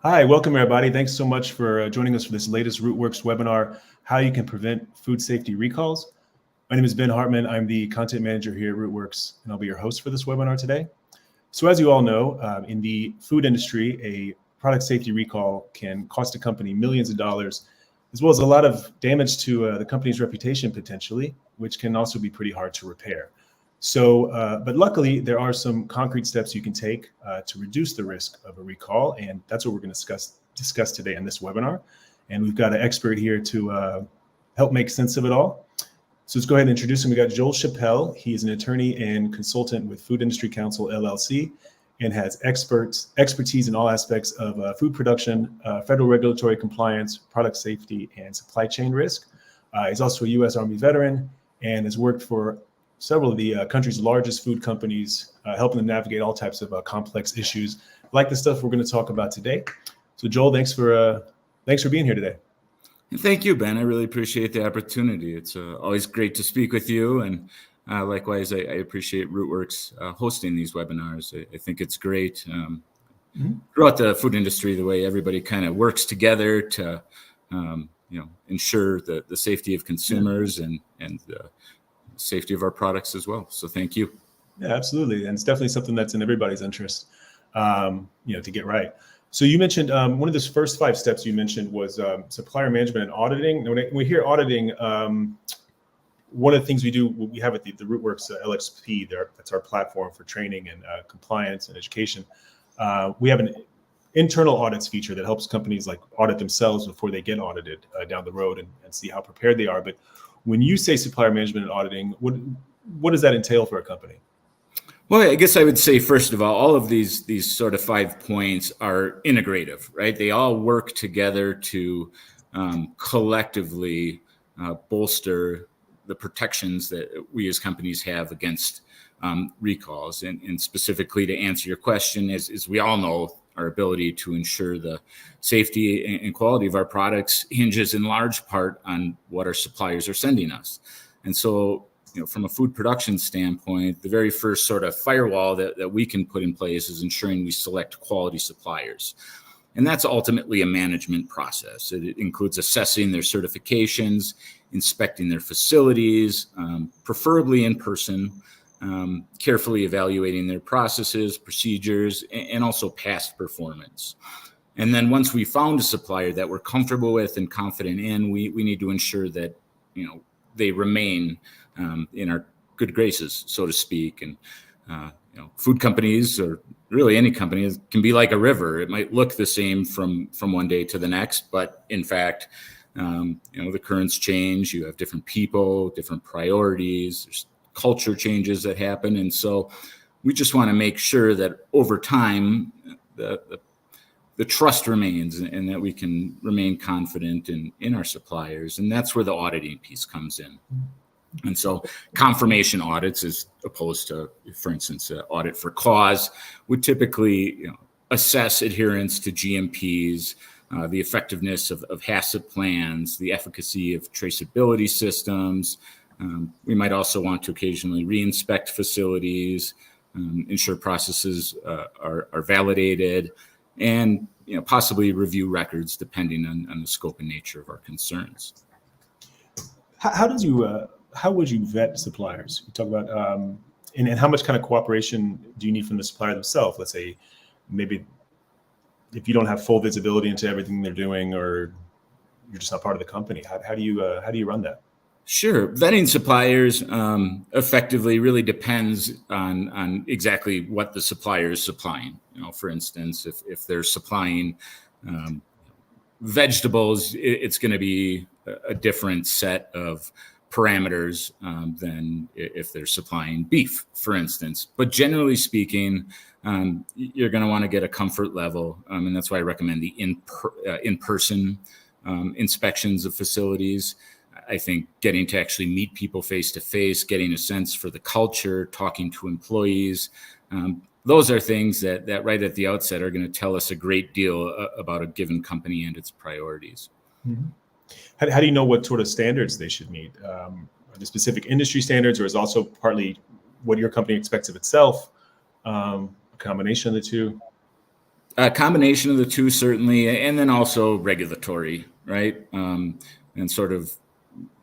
Hi, welcome everybody. Thanks so much for joining us for this latest Rootwurks webinar, How You Can Prevent Food Safety Recalls. My name is Ben Hartman. I'm the content manager here at Rootwurks, and I'll be your host for this webinar today. So as you all know, in the food industry, a product safety recall can cost a company millions of dollars, as well as a lot of damage to the company's reputation potentially, which can also be pretty hard to repair. So, but luckily, there are some concrete steps you can take to reduce the risk of a recall, and that's what we're going to discuss today in this webinar. And we've got an expert here to help make sense of it all. So let's go ahead and introduce him. We got Joel Chappelle. He is an attorney and consultant with Food Industry Counsel LLC, and has expertise in all aspects of food production, federal regulatory compliance, product safety, and supply chain risk. He's also a U.S. Army veteran and has worked for several of the country's largest food companies, helping them navigate all types of complex issues like the stuff we're going to talk about today. So Joel, thanks for being here today. Thank you, Ben. I really appreciate the opportunity. It's always great to speak with you. And likewise, I appreciate Rootwurks hosting these webinars. I think it's great throughout the food industry, the way everybody kind of works together to ensure the safety of consumers and the safety of our products as well. So thank you. Yeah, absolutely. And it's definitely something that's in everybody's interest, to get right. So you mentioned one of those first 5 steps you mentioned was supplier management and auditing. When we hear auditing, one of the things we have at the Rootwurks LXP, that's our platform for training and compliance and education. We have an internal audits feature that helps companies like audit themselves before they get audited down the road and see how prepared they are. But when you say supplier management and auditing, what does that entail for a company? Well, I guess I would say, first of all of these sort of 5 points are integrative, right? They all work together to collectively bolster the protections that we as companies have against recalls. And specifically to answer your question, as we all know, our ability to ensure the safety and quality of our products hinges in large part on what our suppliers are sending us. And so, from a food production standpoint, the very first sort of firewall that we can put in place is ensuring we select quality suppliers. And that's ultimately a management process. It includes assessing their certifications, inspecting their facilities, preferably in person, carefully evaluating their processes, procedures, and also past performance. And then once we found a supplier that we're comfortable with and confident in, we need to ensure that, they remain in our good graces, so to speak. And, food companies, or really any company, can be like a river. It might look the same from one day to the next, but in fact, the currents change. You have different people, different priorities, there's culture changes that happen. And so we just want to make sure that over time, the trust remains and that we can remain confident in our suppliers. And that's where the auditing piece comes in. And so confirmation audits, as opposed to, for instance, an audit for cause, would typically assess adherence to GMPs, the effectiveness of HACCP plans, the efficacy of traceability systems. We might also want to occasionally re-inspect facilities, ensure processes are validated, and possibly review records depending on the scope and nature of our concerns. How would you vet suppliers? You talk about and how much kind of cooperation do you need from the supplier themselves? Let's say maybe if you don't have full visibility into everything they're doing, or you're just not part of the company, how do you run that? Sure. Vetting suppliers effectively really depends on exactly what the supplier is supplying. For instance, if they're supplying vegetables, it's going to be a different set of parameters than if they're supplying beef, for instance. But generally speaking, you're going to want to get a comfort level, and that's why I recommend the in-person inspections of facilities. I think getting to actually meet people face to face, getting a sense for the culture, talking to employees, those are things that right at the outset are going to tell us a great deal about a given company and its priorities. Mm-hmm. How do you know what sort of standards they should meet? Are there specific industry standards, or is also partly what your company expects of itself? A combination of the two? A combination of the two, certainly, and then also regulatory, right? And sort of,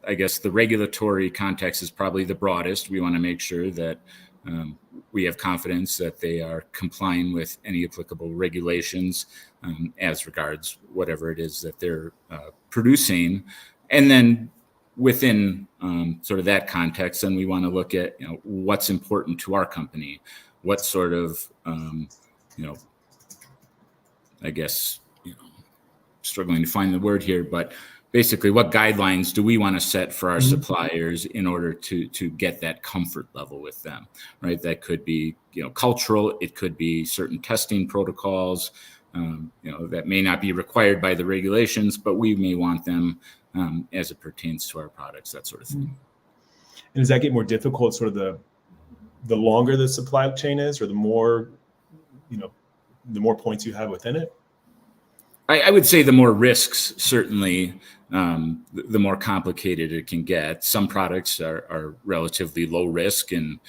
I guess the regulatory context is probably the broadest. We want to make sure that we have confidence that they are complying with any applicable regulations as regards whatever it is that they're producing. And then within sort of that context, then we want to look at, what's important to our company, what sort of, I guess, struggling to find the word here, but basically what guidelines do we want to set for our suppliers in order to get that comfort level with them, right? That could be, cultural, it could be certain testing protocols, that may not be required by the regulations, but we may want them as it pertains to our products, that sort of thing. And does that get more difficult sort of the longer the supply chain is, or the more, the more points you have within it? I would say the more risks, certainly, the more complicated it can get. Some products are relatively low risk, and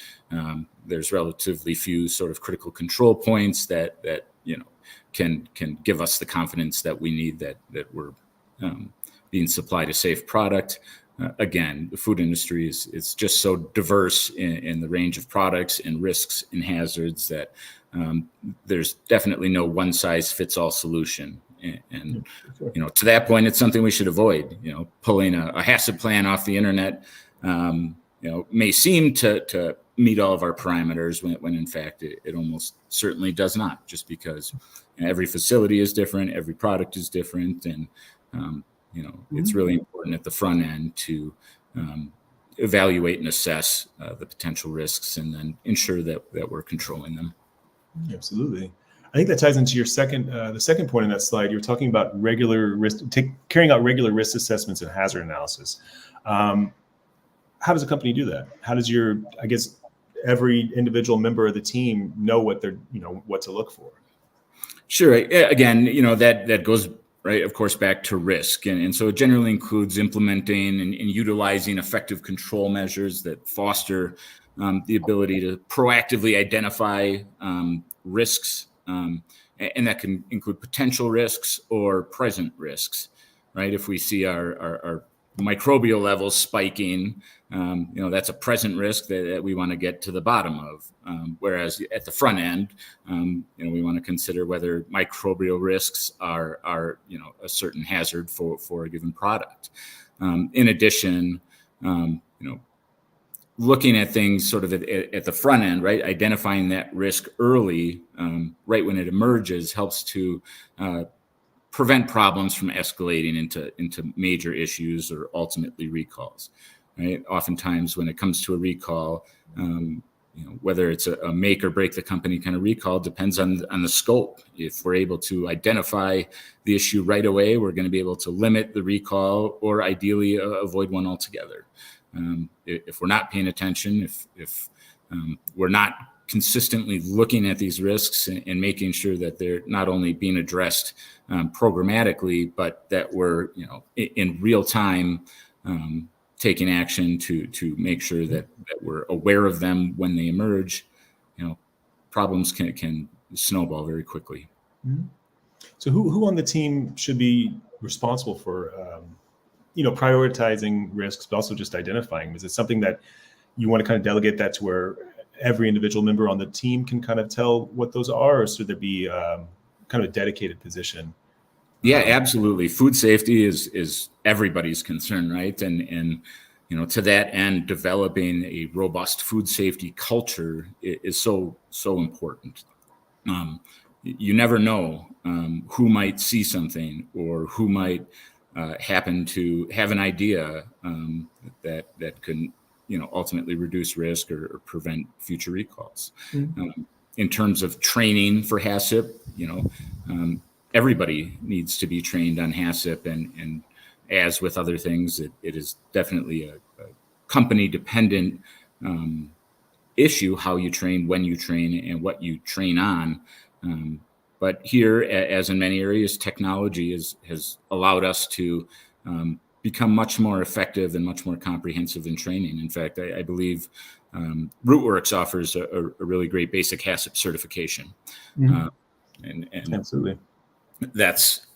there's relatively few sort of critical control points that can give us the confidence that we need that we're being supplied a safe product. Again, the food industry is just so diverse in the range of products and risks and hazards that there's definitely no one size fits all solution. And to that point, it's something we should avoid. Pulling a HACCP plan off the internet, may seem to meet all of our parameters when in fact it almost certainly does not, just because every facility is different, every product is different, and it's really important at the front end to evaluate and assess the potential risks, and then ensure that we're controlling them. Absolutely. I think that ties into your the second point in that slide. You're talking about carrying out regular risk assessments and hazard analysis. How does a company do that? How does every individual member of the team know what what to look for? Sure. Again, that goes right, of course, back to risk. And so it generally includes implementing and utilizing effective control measures that foster the ability to proactively identify risks. And that can include potential risks or present risks, right? If we see our microbial levels spiking, that's a present risk that we want to get to the bottom of. Whereas at the front end, we want to consider whether microbial risks are a certain hazard for a given product. In addition, looking at things sort of at the front end, right? Identifying that risk early, right when it emerges, helps to prevent problems from escalating into major issues or ultimately recalls, right? Oftentimes when it comes to a recall, whether it's a make or break the company kind of recall depends on the scope. If we're able to identify the issue right away, we're going to be able to limit the recall or ideally avoid one altogether. If we're not paying attention, if we're not consistently looking at these risks and making sure that they're not only being addressed programmatically, but that we're in real time taking action to make sure that we're aware of them when they emerge, problems can snowball very quickly. Mm-hmm. So who on the team should be responsible for prioritizing risks, but also just identifying them? Is it something that you want to kind of delegate that to where every individual member on the team can kind of tell what those are, or should there be kind of a dedicated position? Yeah, absolutely. Food safety is everybody's concern, right? And to that end, developing a robust food safety culture is so important. You never know who might see something or who might happen to have an idea that can ultimately reduce risk or prevent future recalls. Mm-hmm. In terms of training for HACCP, everybody needs to be trained on HACCP, and as with other things, it is definitely a company dependent issue, how you train, when you train, and what you train on. But here, as in many areas, technology has allowed us to become much more effective and much more comprehensive in training. In fact, I believe Rootwurks offers a really great basic HACCP certification. Mm-hmm. And Absolutely. that's,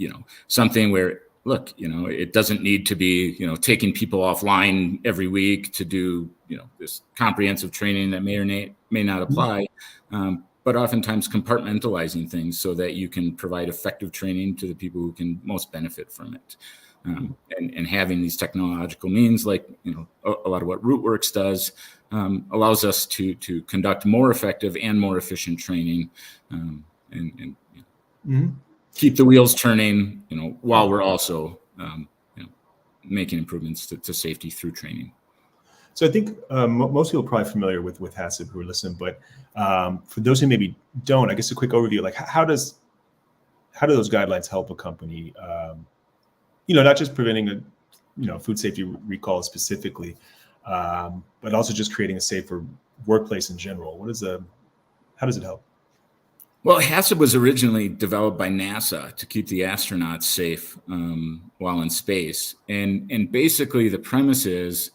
something where, look, it doesn't need to be, taking people offline every week to do, this comprehensive training that may or may not apply. But oftentimes compartmentalizing things so that you can provide effective training to the people who can most benefit from it. And having these technological means, like, a lot of what Rootwurks does, allows us to conduct more effective and more efficient training, and keep the wheels turning, while we're also, making improvements to safety through training. So I think most people are probably familiar with HACCP who are listening, but for those who maybe don't, I guess a quick overview, like how do those guidelines help a company, not just preventing food safety recalls specifically, but also just creating a safer workplace in general? How does it help? Well, HACCP was originally developed by NASA to keep the astronauts safe while in space. And basically the premise is,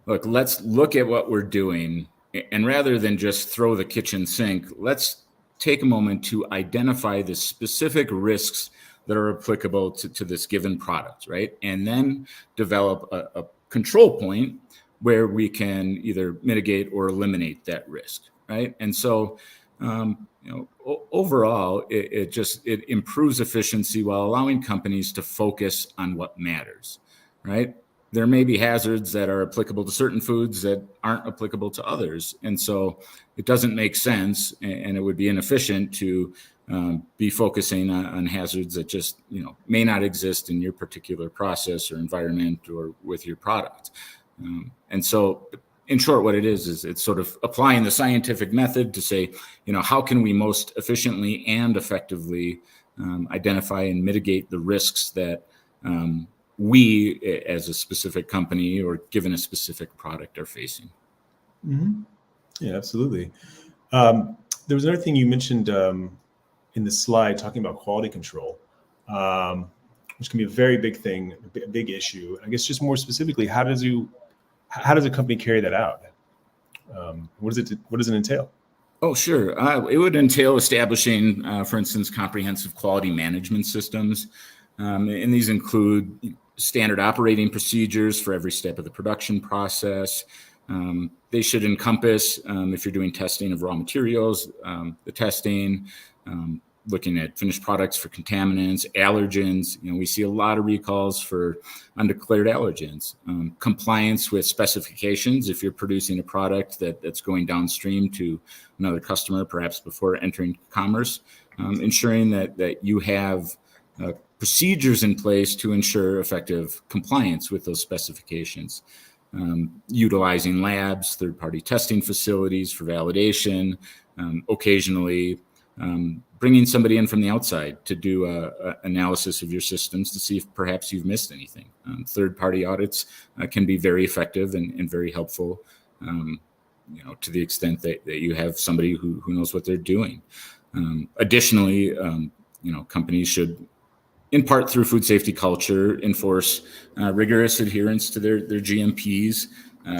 look, let's look at what we're doing. And rather than just throw the kitchen sink, let's take a moment to identify the specific risks that are applicable to this given product, right? And then develop a control point where we can either mitigate or eliminate that risk, right? And so, overall, it improves efficiency while allowing companies to focus on what matters, right? There may be hazards that are applicable to certain foods that aren't applicable to others. And so it doesn't make sense, and it would be inefficient to be focusing on hazards that just, may not exist in your particular process or environment or with your product. And so, in short, what it is it's sort of applying the scientific method to say, how can we most efficiently and effectively identify and mitigate the risks that we, as a specific company or given a specific product, are facing. Mm-hmm. Yeah, absolutely. There was another thing you mentioned in the slide talking about quality control, which can be a very big thing, a big issue. I guess just more specifically, how does a company carry that out? What does it entail? Oh, sure. It would entail establishing, for instance, comprehensive quality management systems. And these include standard operating procedures for every step of the production process. They should encompass, if you're doing testing of raw materials, the testing, looking at finished products for contaminants, allergens. We see a lot of recalls for undeclared allergens. Compliance with specifications if you're producing a product that's going downstream to another customer, perhaps before entering commerce. Ensuring that you have procedures in place to ensure effective compliance with those specifications. Utilizing labs, third-party testing facilities for validation, occasionally bringing somebody in from the outside to do a analysis of your systems to see if perhaps you've missed anything. Third-party audits can be very effective and very helpful, to the extent that you have somebody who knows what they're doing. Additionally, companies should, in part through food safety culture, enforce rigorous adherence to their GMPs.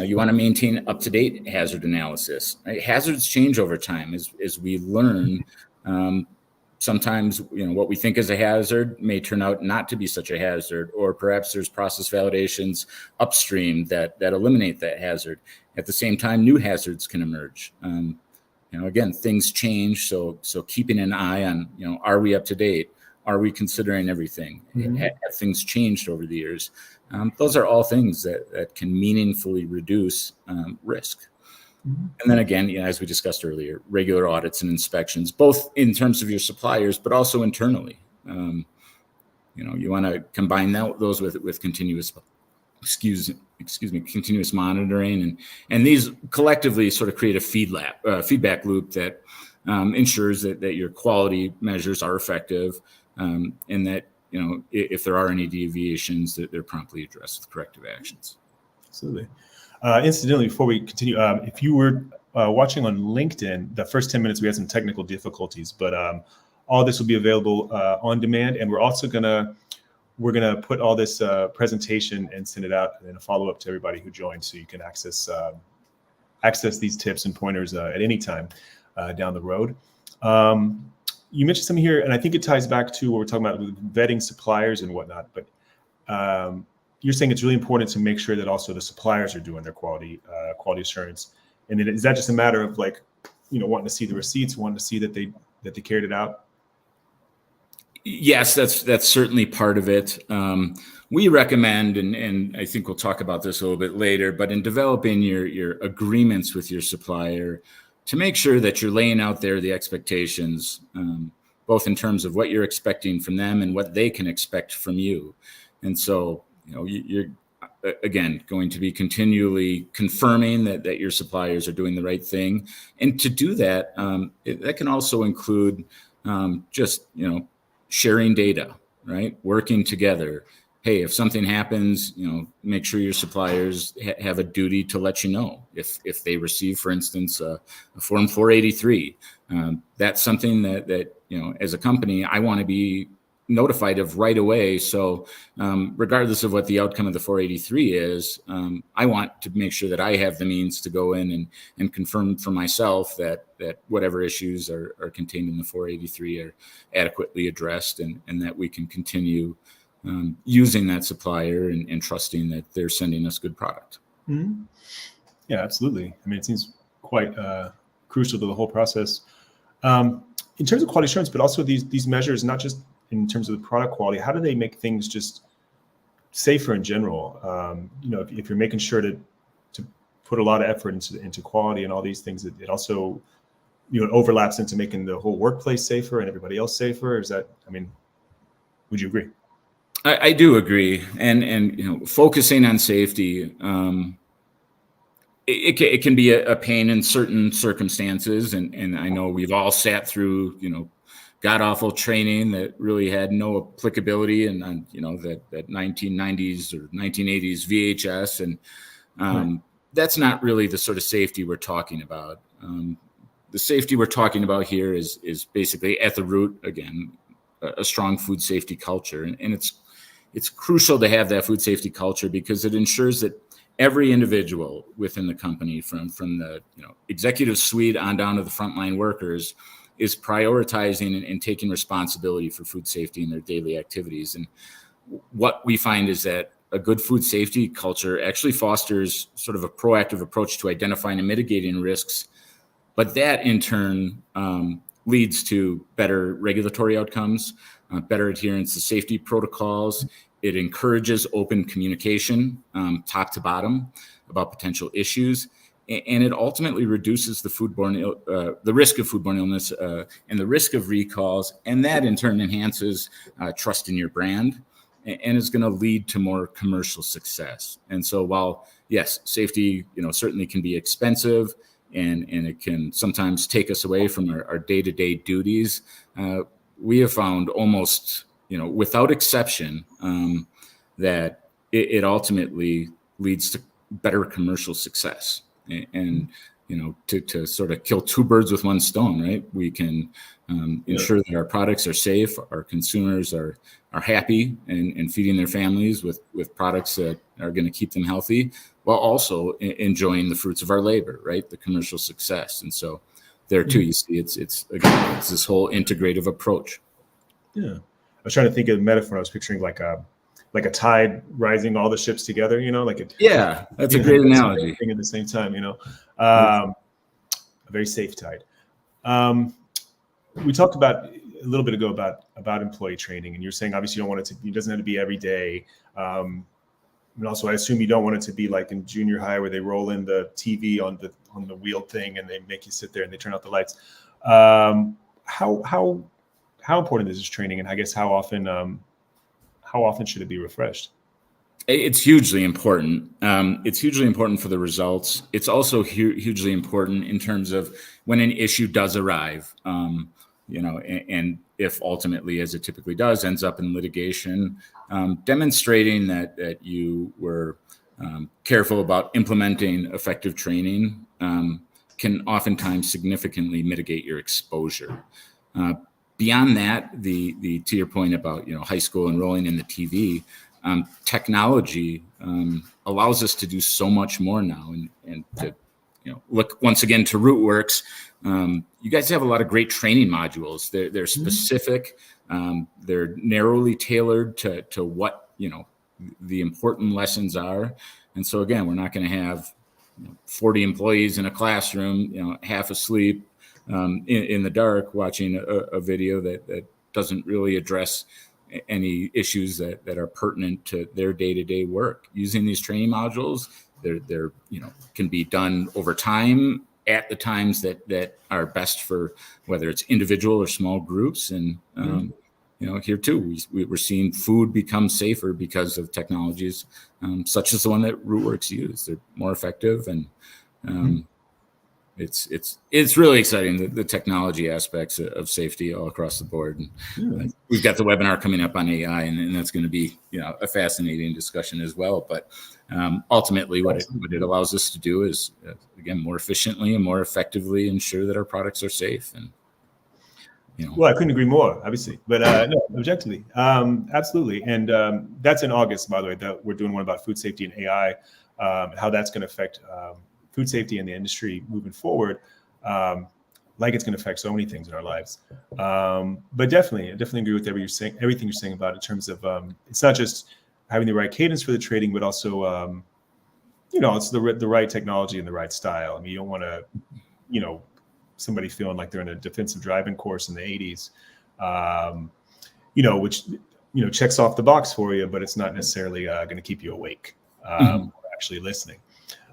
You want to maintain up-to-date hazard analysis. Right? Hazards change over time as we learn. Sometimes, what we think is a hazard may turn out not to be such a hazard, or perhaps there's process validations upstream that eliminate that hazard. At the same time, new hazards can emerge. Again, things change, so keeping an eye on, are we up to date? Are we considering everything? Mm-hmm. Have things changed over the years? Those are all things that can meaningfully reduce risk. Mm-hmm. And then again, as we discussed earlier, regular audits and inspections, both in terms of your suppliers, but also internally. You want to combine those with continuous, continuous monitoring, and these collectively sort of create a feedback loop that ensures that your quality measures are effective, and that if there are any deviations, that they're promptly addressed with corrective actions. Absolutely. Incidentally, before we continue, if you were watching on LinkedIn, the first 10 minutes we had some technical difficulties, but all this will be available on demand, and we're also gonna put all this presentation and send it out and a follow up to everybody who joined, so you can access these tips and pointers at any time down the road. you mentioned something here, and I think it ties back to what we're talking about with vetting suppliers and whatnot. But you're saying it's really important to make sure that also the suppliers are doing their quality assurance. And then is that just a matter of like, wanting to see the receipts, wanting to see that they carried it out? Yes, that's certainly part of it. We recommend, and I think we'll talk about this a little bit later, but in developing your agreements with your supplier, to make sure that you're laying out there the expectations, both in terms of what you're expecting from them and what they can expect from you. And so, you're again going to be continually confirming that your suppliers are doing the right thing. And to do that, that can also include just, sharing data, right? Working together. Hey, if something happens, make sure your suppliers have a duty to let you know if they receive, for instance, a Form 483. That's something that as a company, I want to be notified of right away. So regardless of what the outcome of the 483 is, I want to make sure that I have the means to go in and confirm for myself that whatever issues are contained in the 483 are adequately addressed, and that we can continue using that supplier and trusting that they're sending us good product. Mm-hmm. Yeah, absolutely. I mean, it seems quite crucial to the whole process. In terms of quality assurance, but also these measures, not just in terms of the product quality, how do they make things just safer in general? If you're making sure to put a lot of effort into quality and all these things, it also, it overlaps into making the whole workplace safer and everybody else safer. Would you agree? I do agree. And focusing on safety, it can be a pain in certain circumstances. And I know we've all sat through, god-awful training that really had no applicability and that 1990s or 1980s VHS. And Right. That's not really the sort of safety we're talking about. The safety we're talking about here is basically at the root, again, a strong food safety culture. And it's crucial to have that food safety culture because it ensures that every individual within the company, from the executive suite on down to the frontline workers, is prioritizing and taking responsibility for food safety in their daily activities. And what we find is that a good food safety culture actually fosters sort of a proactive approach to identifying and mitigating risks, but that in turn leads to better regulatory outcomes, better adherence to safety protocols. It encourages open communication, top to bottom, about potential issues, and it ultimately reduces the risk of foodborne illness and the risk of recalls, and that in turn enhances trust in your brand and is going to lead to more commercial success. And so, while yes, safety certainly can be expensive, and it can sometimes take us away from our day-to-day duties, we have found almost without exception that it ultimately leads to better commercial success. And to sort of kill two birds with one stone, right? We can ensure that our products are safe, our consumers are happy and feeding their families with products that are going to keep them healthy, while also enjoying the fruits of our labor, right? The commercial success. And so there too, you see, it's this whole integrative approach. Yeah, I was trying to think of a metaphor. I was picturing like a tide rising all the ships together, Yeah, that's a great analogy. At the same time, a very safe tide. We talked about a little bit ago about employee training, and you're saying obviously you don't want it doesn't have to be every day. And also, I assume you don't want it to be like in junior high where they roll in the TV on the wheel thing and they make you sit there and they turn out the lights. How important is this training, and I guess how often should it be refreshed? It's hugely important. It's hugely important for the results. It's also hugely important in terms of when an issue does arrive, and if ultimately, as it typically does, ends up in litigation, demonstrating that you were careful about implementing effective training can oftentimes significantly mitigate your exposure. Beyond that, to your point about high school enrolling in the TV, technology allows us to do so much more now, and to look once again to Rootwurks. You guys have a lot of great training modules. They're specific. They're narrowly tailored to what the important lessons are. And so again, we're not going to have 40 employees in a classroom, half asleep in the dark watching a video that doesn't really address any issues that are pertinent to their day-to-day work. Using these training modules, they're can be done over time at the times that are best for whether it's individual or small groups. And here too, we're seeing food become safer because of technologies such as the one that Rootwurks use. They're more effective, and it's really exciting, the technology aspects of safety all across the board. And we've got the webinar coming up on AI, and that's going to be a fascinating discussion as well. But ultimately, what it allows us to do is again more efficiently and more effectively ensure that our products are safe. And well, I couldn't agree more, obviously, but no, objectively, absolutely. And that's in August, by the way, that we're doing one about food safety and AI, how that's going to affect food safety in the industry moving forward, like it's going to affect so many things in our lives. But definitely agree with everything you're saying about it in terms of it's not just having the right cadence for the trading, but also it's the right technology and the right style. I mean, you don't want to somebody feeling like they're in a defensive driving course in the 80s, which checks off the box for you, but it's not necessarily going to keep you awake or actually listening.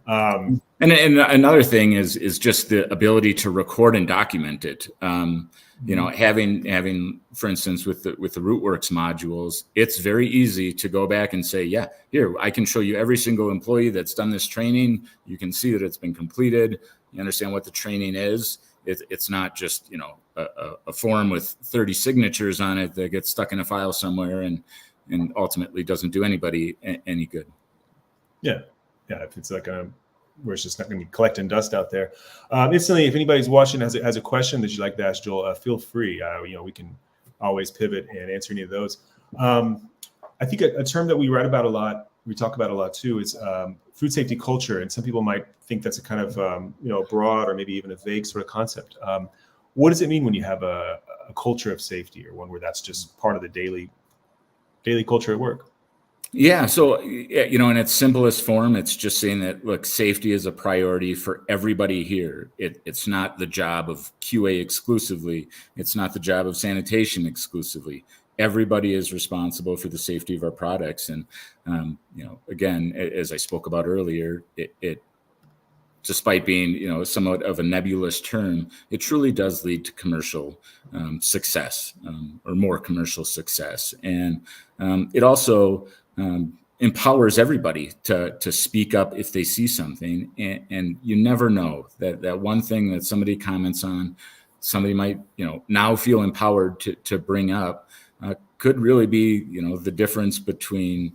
And another thing is just the ability to record and document it. Having, for instance, with the Rootwurks modules, it's very easy to go back and say, yeah, here, I can show you every single employee that's done this training. You can see that it's been completed. You understand what the training is. It's not just, a form with 30 signatures on it that gets stuck in a file somewhere and ultimately doesn't do anybody any good. Yeah. If it's like where it's just not going to be collecting dust out there. Instantly, if anybody's watching has a question that you'd like to ask Joel, feel free. We can always pivot and answer any of those. I think a term that we write about a lot, we talk about a lot too, is food safety culture. And some people might think that's a kind of broad or maybe even a vague sort of concept. What does it mean when you have a culture of safety, or one where that's just part of the daily culture at work? Yeah. So, in its simplest form, it's just saying that, look, safety is a priority for everybody here. It's not the job of QA exclusively. It's not the job of sanitation exclusively. Everybody is responsible for the safety of our products. And, again, as I spoke about earlier, it despite being, somewhat of a nebulous term, it truly does lead to commercial success or more commercial success. And it also empowers everybody to speak up if they see something. And you never know that one thing that somebody comments on, somebody might, now feel empowered to bring up could really be, the difference between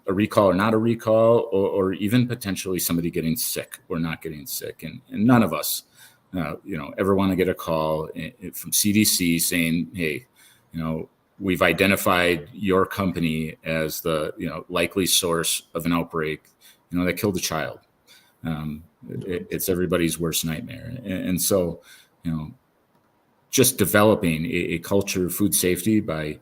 a recall or not a recall, or even potentially somebody getting sick or not getting sick. And none of us, ever want to get a call from CDC saying, hey, we've identified your company as the likely source of an outbreak, that killed a child. It's everybody's worst nightmare. And so, just developing a culture of food safety by,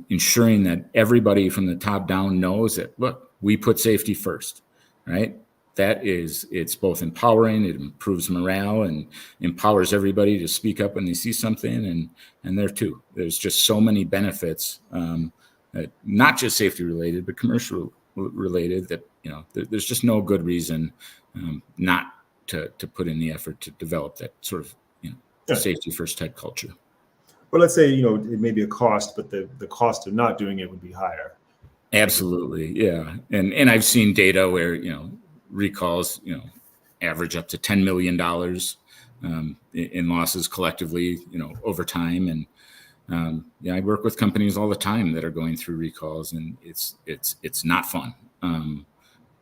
ensuring that everybody from the top down knows that, look, we put safety first, right? It's both empowering, it improves morale and empowers everybody to speak up when they see something. And there too, there's just so many benefits, not just safety related, but commercial related, that, there's just no good reason not to put in the effort to develop that sort of, safety first type culture. Well, let's say, it may be a cost, but the cost of not doing it would be higher. Absolutely. Yeah. And I've seen data where, recalls, average up to $10 million in losses collectively, over time. And I work with companies all the time that are going through recalls, and it's not fun.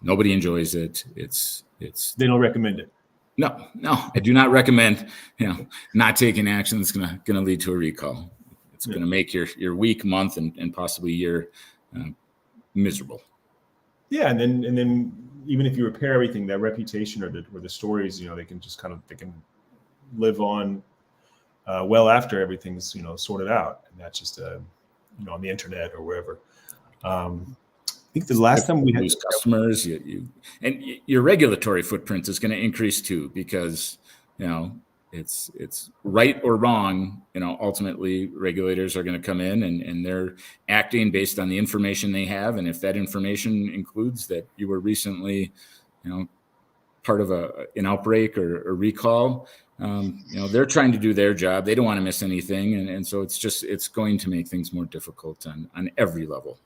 Nobody enjoys it. They don't recommend it. No, I do not recommend, not taking action that's going to lead to a recall. It's going to make your week, month, and possibly year miserable. Yeah, and then even if you repair everything, that reputation or the stories, they can just they can live on well after everything's sorted out, and that's just on the internet or wherever. I think the last time we had customers, and your regulatory footprint is going to increase too, because it's right or wrong. Ultimately, regulators are going to come in and they're acting based on the information they have, and if that information includes that you were recently, part of an outbreak or recall, they're trying to do their job. They don't want to miss anything, and so it's going to make things more difficult on every level.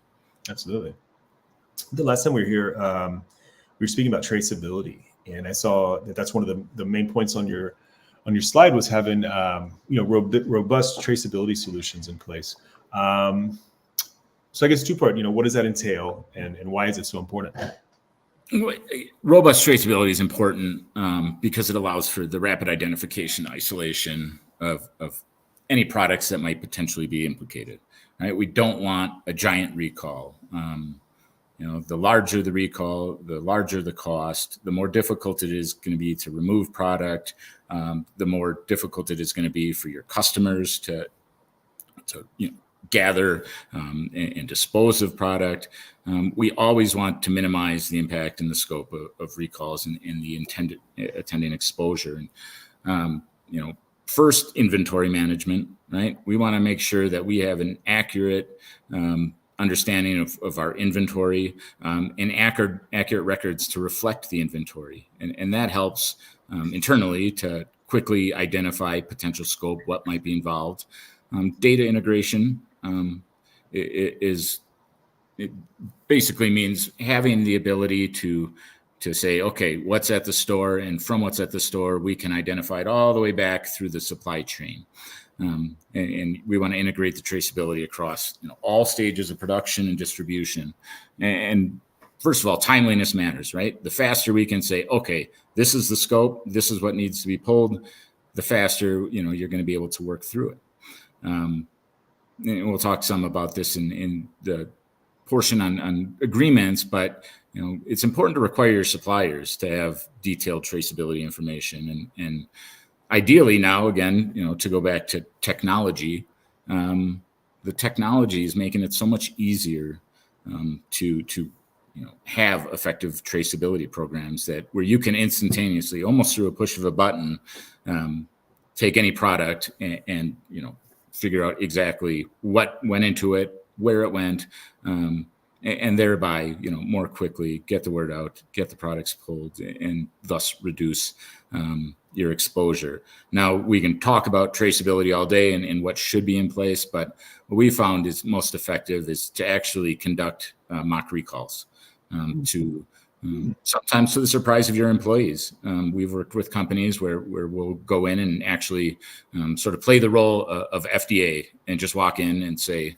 Absolutely. The last time we were here, we were speaking about traceability, and I saw that that's one of the main points on your slide was having robust traceability solutions in place. So I guess two-part. What does that entail, and why is it so important? Robust traceability is important because it allows for the rapid identification, isolation of any products that might potentially be implicated. Right? We don't want a giant recall. The larger the recall, the larger the cost, the more difficult it is going to be to remove product, the more difficult it is going to be for your customers to gather and dispose of product. We always want to minimize the impact and the scope of recalls and the attending exposure. And first, inventory management. Right, we want to make sure that we have an accurate understanding of our inventory and accurate records to reflect the inventory. And that helps internally to quickly identify potential scope, what might be involved. Data integration it basically means having the ability to say, okay, what's at the store, and from what's at the store, we can identify it all the way back through the supply chain. And we want to integrate the traceability across all stages of production and distribution. And first of all, timeliness matters, right? The faster we can say, okay, this is the scope, this is what needs to be pulled, the faster you're going to be able to work through it. And we'll talk some about this in the portion on agreements, but it's important to require your suppliers to have detailed traceability information, and ideally now, again, to go back to technology, the technology is making it so much easier to have effective traceability programs where you can instantaneously, almost through a push of a button, take any product and figure out exactly what went into it, where it went, and thereby, more quickly get the word out, get the products pulled, and thus reduce your exposure. Now, we can talk about traceability all day and what should be in place, but what we found is most effective is to actually conduct mock recalls to sometimes to the surprise of your employees. We've worked with companies where we'll go in and actually sort of play the role of FDA and just walk in and say,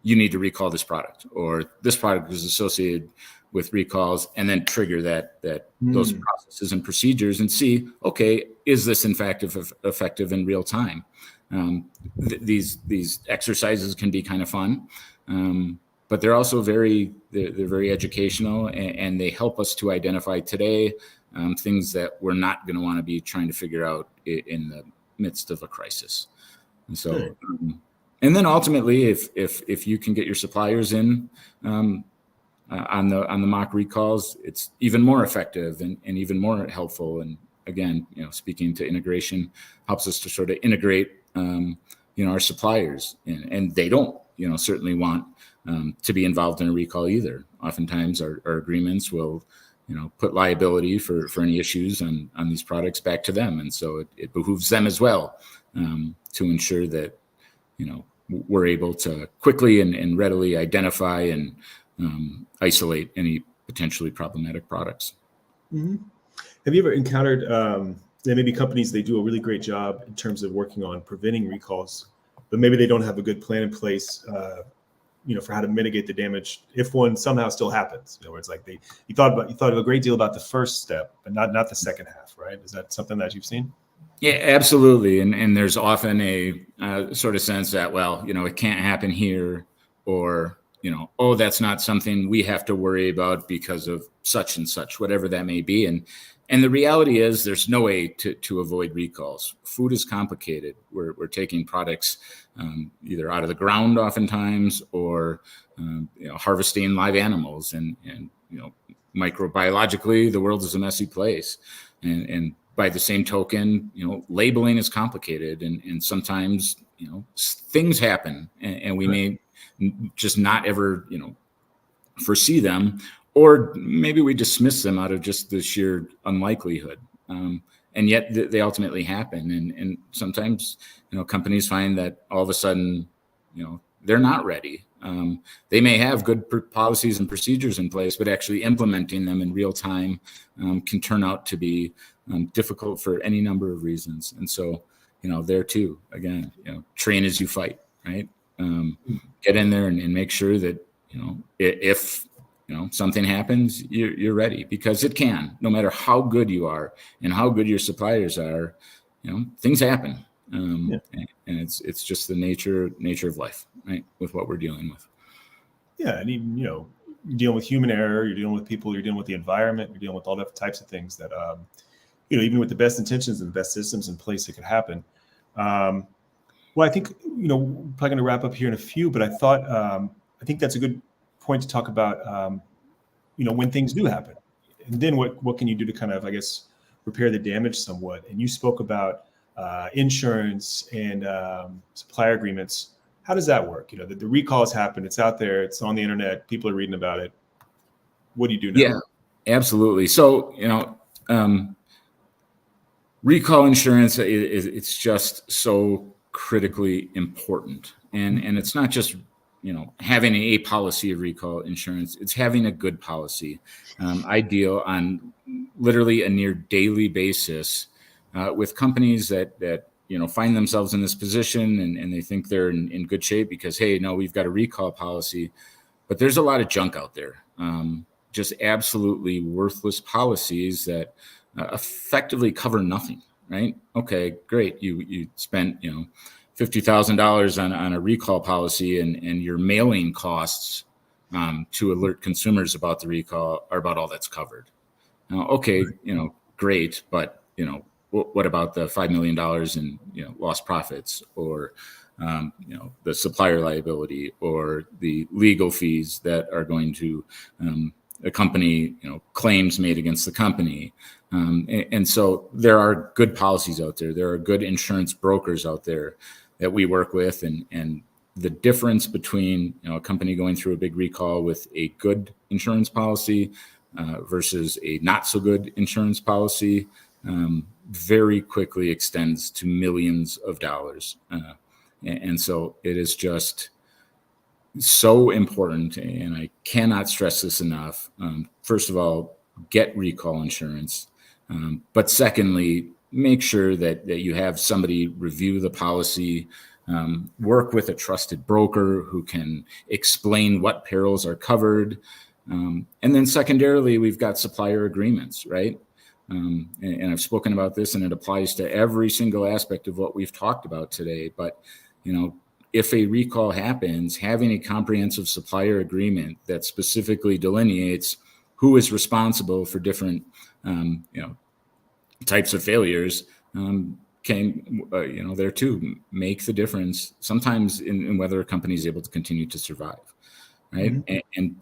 you need to recall this product, or this product is associated with recalls, and then trigger those processes and procedures and see, okay, is this in fact effective in real time? These exercises can be kind of fun, but they're also very educational, and they help us to identify today things that we're not going to want to be trying to figure out in the midst of a crisis. And so, and then ultimately, if you can get your suppliers in on the mock recalls, it's even more effective and even more helpful. And again, speaking to integration, helps us to sort of integrate our suppliers, and they don't certainly want to be involved in a recall either. Oftentimes our agreements will put liability for any issues on these products back to them, and so it behooves them as well to ensure that we're able to quickly and readily identify and isolate any potentially problematic products. Mm-hmm. Have you ever encountered there may be companies, they do a really great job in terms of working on preventing recalls, but maybe they don't have a good plan in place for how to mitigate the damage if one somehow still happens? Where it's like you thought a great deal about the first step, but not the second half, right? Is that something that you've seen? Yeah, absolutely. And there's often a sort of sense that, well, it can't happen here, or oh, that's not something we have to worry about because of such and such, whatever that may be. And the reality is there's no way to avoid recalls. Food is complicated. We're taking products either out of the ground oftentimes, or harvesting live animals, and microbiologically, the world is a messy place. And by the same token, labeling is complicated, and sometimes, things happen, and we may just not ever, foresee them, or maybe we dismiss them out of just the sheer unlikelihood. And yet they ultimately happen. And sometimes, companies find that all of a sudden, they're not ready. They may have good policies and procedures in place, but actually implementing them in real time can turn out to be difficult for any number of reasons. And so, there too, again, train as you fight, right? Get in there and make sure that, if something happens, you're ready, because it can, no matter how good you are and how good your suppliers are, things happen. And it's just the nature of life, right? With what we're dealing with. Yeah. And even, you're dealing with human error, you're dealing with people, you're dealing with the environment, you're dealing with all different types of things that, even with the best intentions and the best systems in place, it could happen. Well, I think, we're probably going to wrap up here in a few, but I think that's a good point to talk about, when things do happen, and then what can you do to kind of, I guess, repair the damage somewhat. And you spoke about insurance and supplier agreements. How does that work? The recall has happened. It's out there. It's on the internet. People are reading about it. What do you do now? Yeah, absolutely. So, recall insurance it's just so critically important, and it's not just having a policy of recall insurance. It's having a good policy, ideal on literally a near daily basis, with companies that find themselves in this position and they think they're in good shape because, hey, no, we've got a recall policy, but there's a lot of junk out there, just absolutely worthless policies that effectively cover nothing. Right? Okay, great. You spent $50,000 on a recall policy, and your mailing costs to alert consumers about the recall are about all that's covered. Now, okay, great, but what about the $5 million in lost profits, or the supplier liability, or the legal fees that are going to accompany claims made against the company? And so there are good policies out there. There are good insurance brokers out there that we work with, and the difference between a company going through a big recall with a good insurance policy versus a not so good insurance policy very quickly extends to millions of dollars. And so it is just so important, and I cannot stress this enough. First of all, get recall insurance. But secondly, make sure that you have somebody review the policy, work with a trusted broker who can explain what perils are covered. And then secondarily, we've got supplier agreements, right? And I've spoken about this, and it applies to every single aspect of what we've talked about today. But, if a recall happens, having a comprehensive supplier agreement that specifically delineates who is responsible for different types of failures can, there too, make the difference sometimes in whether a company is able to continue to survive, right? Mm-hmm. And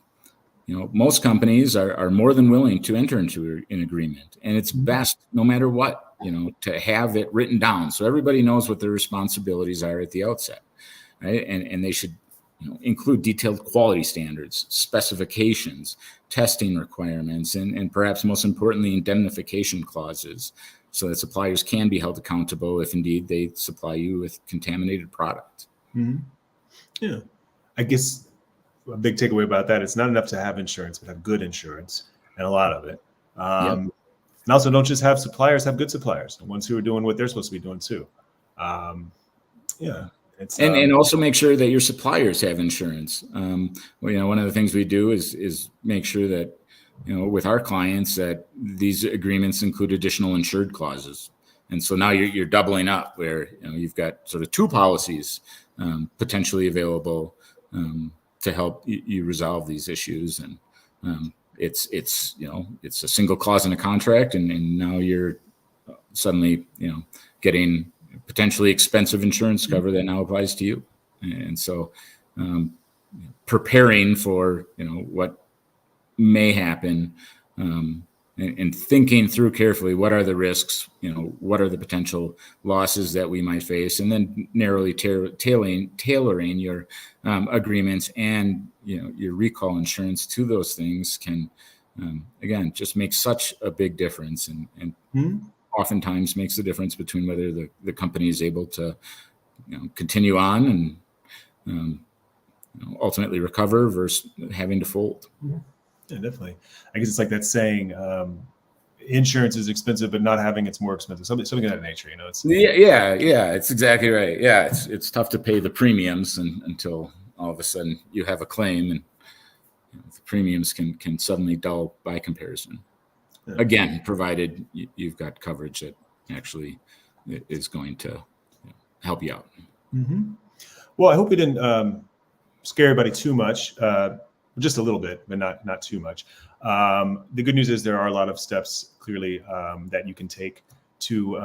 most companies are more than willing to enter into an agreement, and it's best, no matter what, to have it written down so everybody knows what their responsibilities are at the outset, right? And they should include detailed quality standards, specifications, testing requirements, and perhaps most importantly, indemnification clauses, so that suppliers can be held accountable if indeed they supply you with contaminated product. Mm-hmm. Yeah, I guess a big takeaway about that, it's not enough to have insurance, but have good insurance, and a lot of it. And also, don't just have suppliers, have good suppliers, the ones who are doing what they're supposed to be doing too. And also make sure that your suppliers have insurance. One of the things we do is make sure that, with our clients, that these agreements include additional insured clauses. And so now you're doubling up, where you've got sort of two policies potentially available to help you resolve these issues. And it's a single clause in a contract, and now you're suddenly getting potentially expensive insurance cover that now applies to you. And so preparing for what may happen, and thinking through carefully what are the risks, what are the potential losses that we might face, and then narrowly tailoring your agreements and your recall insurance to those things can again just make such a big difference, and oftentimes makes the difference between whether the company is able to continue on and ultimately recover versus having to fold. Yeah, definitely. I guess it's like that saying, insurance is expensive, but not having it's more expensive. Something of that nature, It's it's exactly right. Yeah, it's tough to pay the premiums until all of a sudden you have a claim, and the premiums can suddenly double by comparison. Yeah. Again, provided you've got coverage that actually is going to help you out. Mm-hmm. Well, I hope we didn't scare everybody too much. Just a little bit, but not too much. The good news is there are a lot of steps clearly that you can take to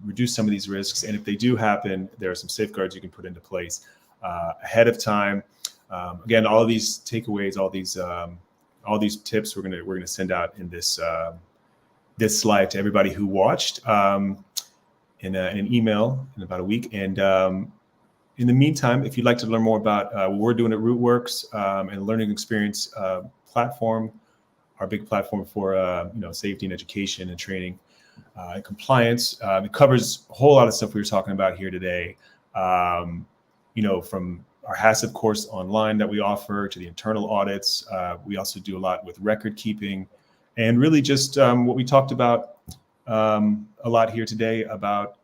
reduce some of these risks. And if they do happen, there are some safeguards you can put into place ahead of time. Again, all of these takeaways, all these tips we're gonna send out in this slide to everybody who watched in an email in about a week. And in the meantime, if you'd like to learn more about what we're doing at Rootwurks and learning experience platform, our big platform for safety and education and training and compliance, it covers a whole lot of stuff we were talking about here today. From our HACCP course online that we offer to the internal audits, we also do a lot with record keeping, and really just what we talked about a lot here today about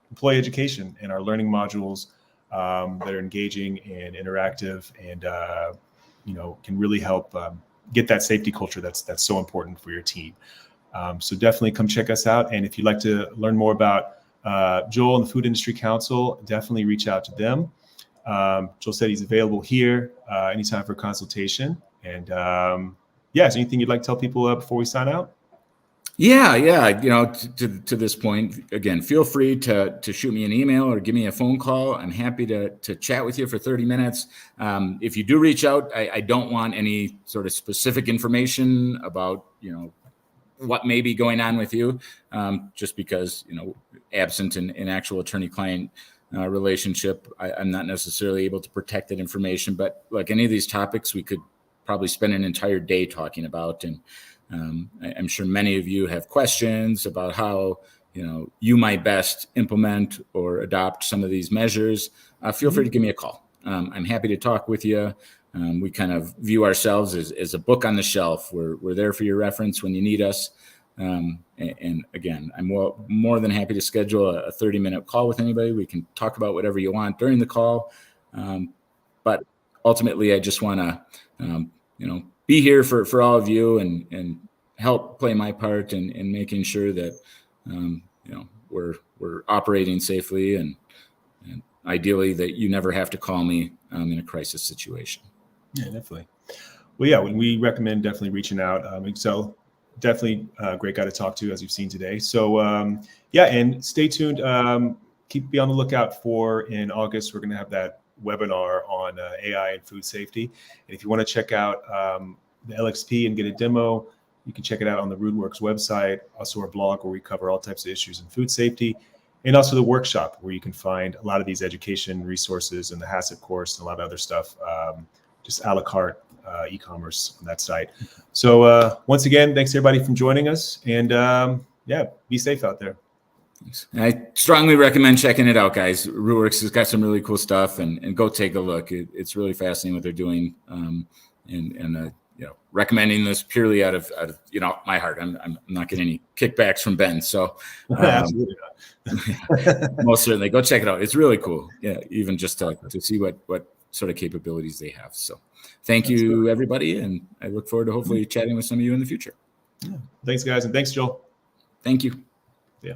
employee education and our learning modules. That are engaging and interactive, and can really help get that safety culture that's so important for your team. So definitely come check us out. And if you'd like to learn more about Joel and the Food Industry Counsel, definitely reach out to them. Joel said he's available here anytime for consultation. And is there anything you'd like to tell people before we sign out? Yeah. To this point, again, feel free to shoot me an email or give me a phone call. I'm happy to chat with you for 30 minutes. If you do reach out, I don't want any sort of specific information about, what may be going on with you, just because, absent an actual attorney-client relationship, I'm not necessarily able to protect that information. But like any of these topics, we could probably spend an entire day talking about. And I'm sure many of you have questions about how you might best implement or adopt some of these measures. Feel free to give me a call. I'm happy to talk with you. We kind of view ourselves as a book on the shelf. We're there for your reference when you need us. And again, I'm more than happy to schedule a 30-minute call with anybody. We can talk about whatever you want during the call. But ultimately, I just want to be here for all of you and help play my part in making sure that we're operating safely and ideally that you never have to call me in a crisis situation. Yeah, definitely. Well, yeah, we recommend definitely reaching out. Excel, definitely a great guy to talk to, as you've seen today. So and stay tuned. Be on the lookout for in August. We're going to have that webinar on AI and food safety. And if you want to check out the LXP and get a demo, you can check it out on the Rootwurks website, also our blog where we cover all types of issues in food safety, and also the workshop where you can find a lot of these education resources and the HACCP course and a lot of other stuff, just a la carte e-commerce on that site. So once again, thanks everybody for joining us, and be safe out there. I strongly recommend checking it out, guys. Rootwurks has got some really cool stuff, and go take a look. It's really fascinating what they're doing, and recommending this purely out of my heart. I'm not getting any kickbacks from Ben, so Absolutely not. most certainly go check it out. It's really cool. Yeah, even just to see what sort of capabilities they have. So thank you, everybody, and I look forward to hopefully chatting with some of you in the future. Yeah. Thanks, guys, and thanks, Joel. Thank you. Yeah.